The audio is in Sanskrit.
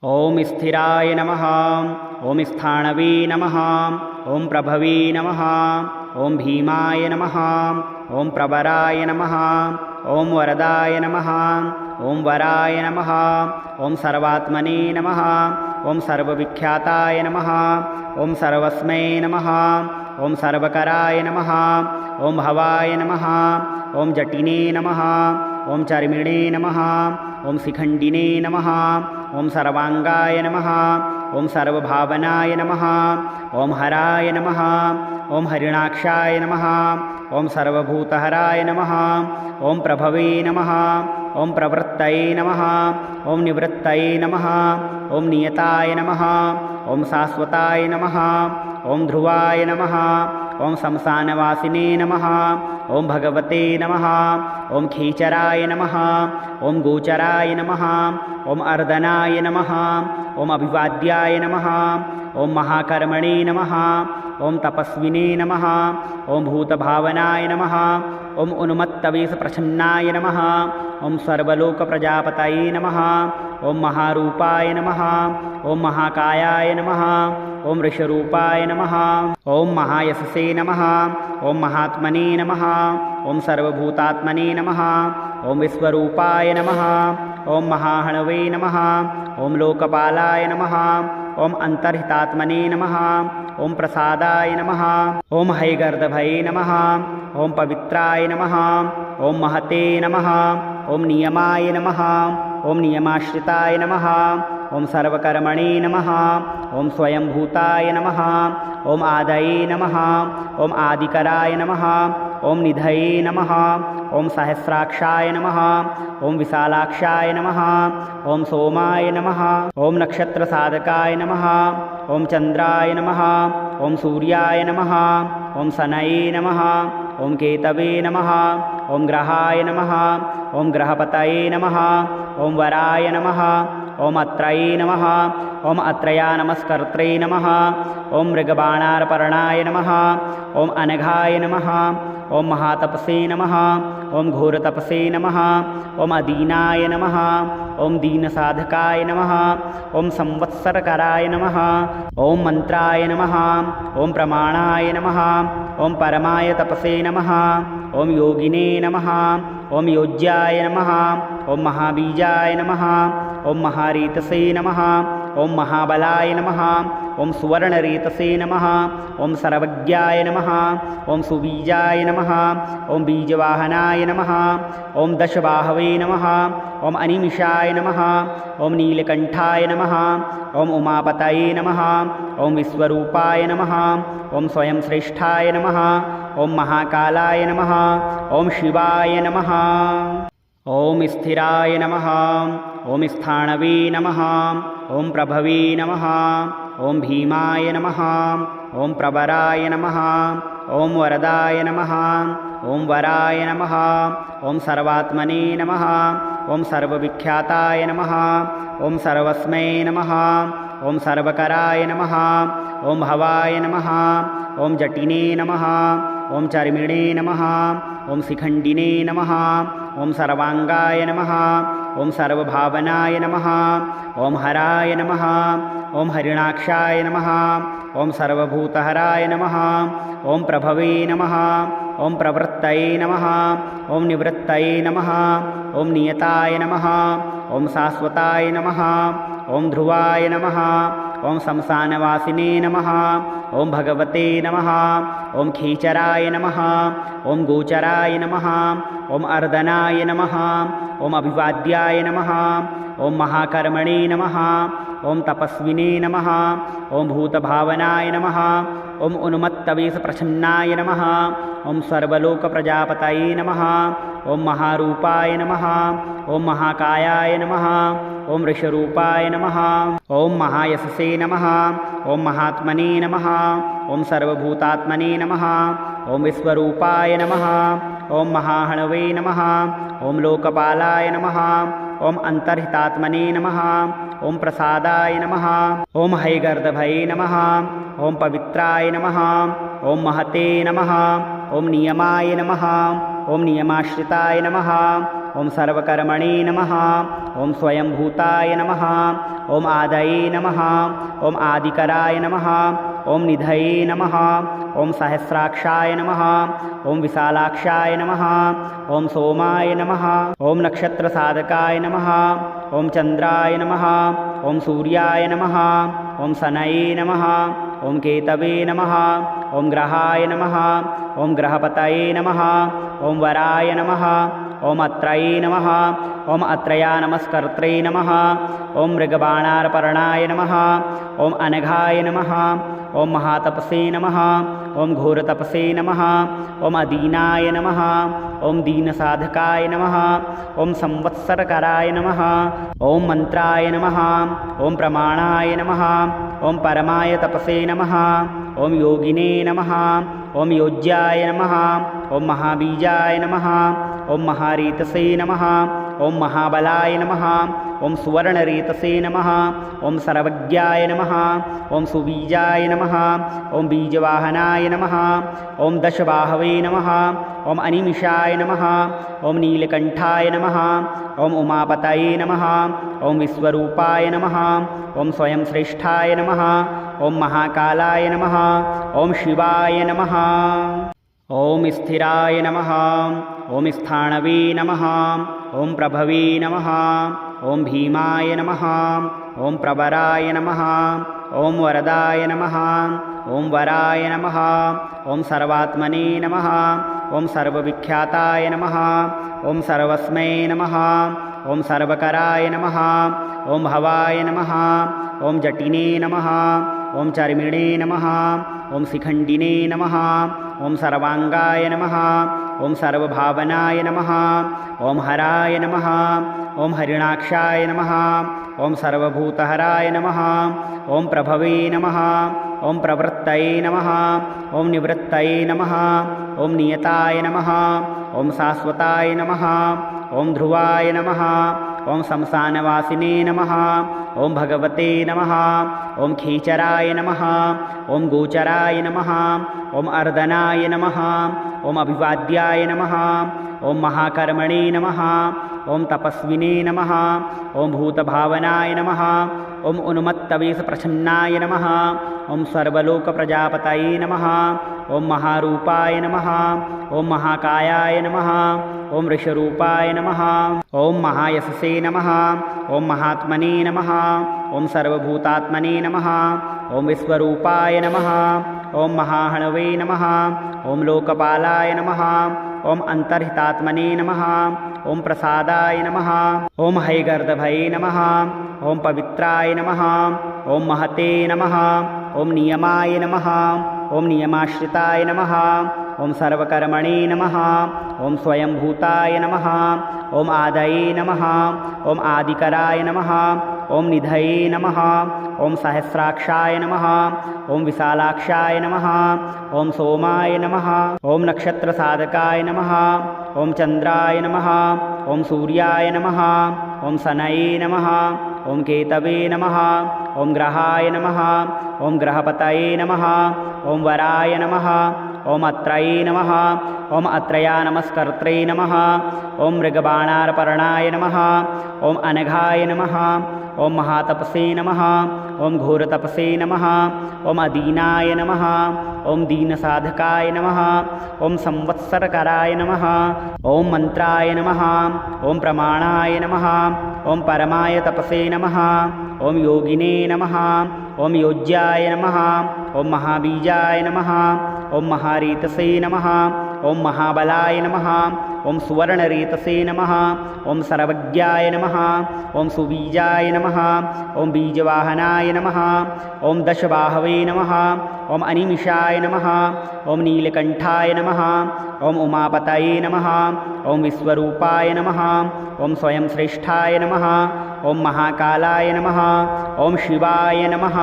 ॐ स्थिराय नमः। ॐ स्थाणवे नमः। ॐ प्रभवे नमः। ॐ भीमाय नमः। ॐ प्रवराय नमः। ॐ वरदाय नमः। ॐ वराय नमः। ॐ सर्वात्मने नमः। ॐ सर्वविख्याताय नमः। ॐ सर्वस्मै नमः। ॐ सर्वकराय नमः। ॐ भवाय नमः। ॐ जटिने नमः। ॐ चर्मिणे नमः। ॐ शिखण्डिने नमः। ॐ सर्वाङ्गाय नमः। ॐ सर्वभावनाय नमः। ॐ हराय नमः। ॐ हरिणाक्षाय नमः। ॐ सर्वभूतहराय नमः। ॐ प्रभवे नमः। ॐ प्रवृत्तये नमः। ॐ निवृत्तये नमः। ॐ नियताय नमः। ॐ शाश्वताय नमः। ॐ ध्रुवाय नमः। ॐ शमशानवासिने नमः। ॐ भगवते नमः। ॐ खीचराय नमः। ॐ गोचराय नमः। ॐ अर्दनाय नमः। ॐ अभिवाद्याय नमः। ॐ महाकर्मणे नमः। ॐ तपस्विने नमः। ॐ भूतभावनाय नमः। ॐ उन्मत्तवेषप्रच्छन्नाय नमः। ॐ सर्वलोकप्रजापतये नमः। ॐ महारूपाय नमः। ॐ महाकायाय नमः। ॐ ऋषरूपाय नमः। ॐ महायशसे नमः। ॐ महात्मने नमः। ॐ सर्वभूतात्मने नमः। ॐ विश्वरूपाय नमः। ॐ महाहणवे नमः। ॐ लोकपालाय नमः। ॐ अन्तर्हितात्मने नमः। ॐ प्रसादाय नमः। ॐ हैगर्दभये नमः। ॐ पवित्राय नमः। ॐ महते नमः। ॐ नियमाय नमः। ॐ नियमाश्रिताय नमः। ॐ सर्वकर्मणे नमः। ॐ स्वयंभूताय नमः। ॐ आदये नमः। ॐ आदिकराय नमः। ॐ निधये नमः। ॐ सहस्राक्षाय नमः। ॐ विशालाक्षाय नमः। ॐ सोमाय नमः। ॐ नक्षत्रसाधकाय नमः। ॐ चन्द्राय नमः। ॐ सूर्याय नमः। ॐ शनये नमः। ॐ केतवे नमः। ॐ ग्रहाय नमः। ॐ ग्रहपतये नमः। ॐ वराय नमः। ॐ अत्रये नमः। ॐ अत्रया नमस्कर्त्रे नमः। ॐ मृगबाणार्पणाय नमः। ॐ अनघाय नमः। ॐ महातपसे नमः। ॐ घोरतपसे नमः। ॐ अदीनाय नमः। ॐ दीनसाधकाय नमः। ॐ संवत्सरकराय नमः। ॐ मन्त्राय नमः। ॐ प्रमाणाय नमः। ॐ परमाय तपसे नमः। ॐ योगिने नमः। ॐ योज्याय नमः। ॐ महाबीजाय नमः। ॐ महारीतसे नमः। ॐ महाबलाय नमः। ॐ सुवर्णरेतसे नमः। ॐ सर्वज्ञाय नमः। ॐ सुबीजाय नमः। ॐ बीजवाहनाय नमः। ॐ दशबाहवे नमः। ॐ अनिमिषाय नमः। ॐ नीलकण्ठाय नमः। ॐ उमापतये नमः। ॐ विश्वरूपाय नमः। ॐ स्वयं श्रेष्ठाय नमः। ॐ महाकालाय नमः। ॐ शिवाय नमः। ॐ स्थिराय नमः। ॐ स्थाणवे नमः। ॐ प्रभवे नमः। ॐ भीमाय नमः। ॐ प्रवराय नमः। ॐ वरदाय नमः। ॐ वराय नमः। ॐ सर्वात्मने नमः। ॐ सर्वविख्याताय नमः। ॐ सर्वस्मै नमः। ॐ सर्वकराय नमः। ॐ भवाय नमः। ॐ जटिने नमः। ॐ चर्मिणे नमः। ॐ शिखण्डिने नमः। ॐ सर्वाङ्गाय नमः। ॐ सर्वभावनाय नमः। ॐ हराय नमः। ॐ हरिणाक्षाय नमः। ॐ सर्वभूतहराय नमः। ॐ प्रभवे नमः। ॐ प्रवृत्तये नमः। ॐ निवृत्तये नमः। ॐ नियताय नमः। ॐ शाश्वताय नमः। ॐ ध्रुवाय नमः। ॐ शमशानवासिने नमः। ॐ भगवते नमः। ॐ खीचराय नमः। ॐ गोचराय नमः। ॐ अर्दनाय नमः। ॐ अभिवाद्याय नमः। ॐ महाकर्मणे नमः। ॐ तपस्विने नमः। ॐ भूतभावनाय नमः। ॐ उन्मत्तवेषप्रच्छन्नाय नमः। ॐ सर्वलोकप्रजापतये नमः। ॐ महारूपाय नमः। ॐ महाकायाय नमः। ॐ ऋषरूपाय नमः। ॐ महायशसे नमः। ॐ महात्मने नमः। ॐ सर्वभूतात्मने नमः। ॐ विश्वरूपाय नमः। ॐ महाहणवे नमः। ॐ लोकपालाय नमः। ॐ अन्तर्हितात्मने नमः। ॐ प्रसादाय नमः। ॐ हैगर्दभये नमः। ॐ पवित्राय नमः। ॐ महते नमः। ॐ नियमाय नमः। ॐ नियमाश्रिताय नमः। ॐ सर्वकर्मणे नमः ॐ स्वयंभूताय नमः ॐ आदये नमः ॐ आदिकराय नमः ॐ निधये नमः ॐ सहस्राक्षाय नमः ॐ विशालाक्षाय नमः ॐ सोमाय नमः ॐ नक्षत्रसाधकाय नमः ॐ चन्द्राय नमः ॐ सूर्याय नमः ॐ शनये नमः ॐ केतवे नमः ॐ ग्रहाय नमः ॐ ग्रहपतये नमः ॐ वराय नमः ॐ अत्रये नमः ॐ अत्रया नमस्कर्त्रे नमः ॐ मृगबाणार्पणाय नमः ॐ अनघाय नमः ॐ महातपसे नमः ॐ घोरतपसे नमः ॐ अदीनाय नमः ॐ दीनसाधकाय नमः ॐ संवत्सरकराय नमः ॐ मन्त्राय नमः ॐ प्रमाणाय नमः ॐ परमाय तपसे नमः ॐ योगिने नमः ॐ योज्याय नमः ॐ महाबीजाय नमः ॐ महारीतसे नमः ॐ महाबलाय नमः ॐ सुवर्णरेतसे नमः ॐ सर्वज्ञाय नमः ॐ सुबीजाय नमः ॐ बीजवाहनाय नमः ॐ दशबाहवे नमः ॐ अनिमिषाय नमः ॐ नीलकण्ठाय नमः ॐ उमापतये नमः ॐ विश्वरूपाय नमः ॐ स्वयं श्रेष्ठाय नमः ॐ महाकालाय नमः ॐ शिवाय नमः ॐ स्थिराय नमः ॐ स्थाणवे नमः ॐ प्रभवे नमः ॐ भीमाय नमः ॐ प्रवराय नमः ॐ वरदाय नमः ॐ वराय नमः ॐ सर्वात्मने नमः ॐ सर्वविख्याताय नमः ॐ सर्वस्मै नमः ॐ सर्वकराय नमः ॐ भवाय नमः ॐ जटिने नमः ॐ चर्मिणे नमः ॐ शिखण्डिने नमः ॐ सर्वाङ्गाय नमः ॐ सर्वभावनाय नमः ॐ हराय नमः ॐ हरिणाक्षाय नमः ॐ सर्वभूतहराय नमः ॐ प्रभवे नमः ॐ प्रवृत्तये नमः ॐ निवृत्तये नमः ॐ नियताय नमः ॐ शाश्वताय नमः ॐ ध्रुवाय नमः ॐ शमशानवासिने नमः ॐ भगवते नमः ॐ खीचराय नमः ॐ गोचराय नमः ॐ अर्दनाय नमः ॐ अभिवाद्याय नमः ॐ महाकर्मणे नमः ॐ तपस्विने नमः ॐ भूतभावनाय नमः ॐ उन्मत्तवेशप्रच्छन्नाय नमः ॐ सर्वलोकप्रजापतये नमः ॐ महारूपाय नमः ॐ महाकायाय नमः ॐ ऋषरूपाय नमः ॐ महायशसे नमः ॐ महात्मने नमः ॐ सर्वभूतात्मने नमः ॐ विश्वरूपाय नमः ॐ महाहणवे नमः ॐ लोकपालाय नमः ॐ अन्तर्हितात्मने नमः ॐ प्रसादाय नमः ॐ हैगर्दभये नमः ॐ पवित्राय नमः ॐ महते नमः ॐ नियमाय नमः ॐ नियमाश्रिताय नमः ॐ सर्वकर्मणे नमः ॐ स्वयंभूताय नमः ॐ आदये नमः ॐ आदिकराय नमः ॐ निधये नमः ॐ सहस्राक्षाय नमः ॐ विशालाक्षाय नमः ॐ सोमाय नमः ॐ नक्षत्रसाधकाय नमः ॐ चन्द्राय नमः ॐ सूर्याय नमः ॐ शनये नमः ॐ केतवे नमः ॐ ग्रहाय नमः ॐ ग्रहपतये नमः ॐ वराय नमः ॐ अत्रये नमः ॐ अत्रया नमस्कर्त्रे नमः ॐ मृगबाणार्पणाय नमः ॐ अनघाय नमः ॐ महातपसे नमः ॐ घोरतपसे नमः ॐ अदीनाय नमः ॐ दीनसाधकाय नमः ॐ संवत्सरकराय नमः ॐ मन्त्राय नमः ॐ प्रमाणाय नमः ॐ परमाय तपसे नमः ॐ योगिने नमः ॐ योज्याय नमः ॐ महाबीजाय नमः ॐ महारीतसे नमः ॐ महाबलाय नमः ॐ सुवर्णरेतसे नमः ॐ सर्वज्ञाय नमः ॐ सुबीजाय नमः ॐ बीजवाहनाय नमः ॐ दशबाहवे नमः ॐ अनिमिषाय नमः ॐ नीलकण्ठाय नमः ॐ उमापतये नमः ॐ विश्वरूपाय नमः ॐ स्वयं श्रेष्ठाय नमः ॐ महाकालाय नमः ॐ शिवाय नमः।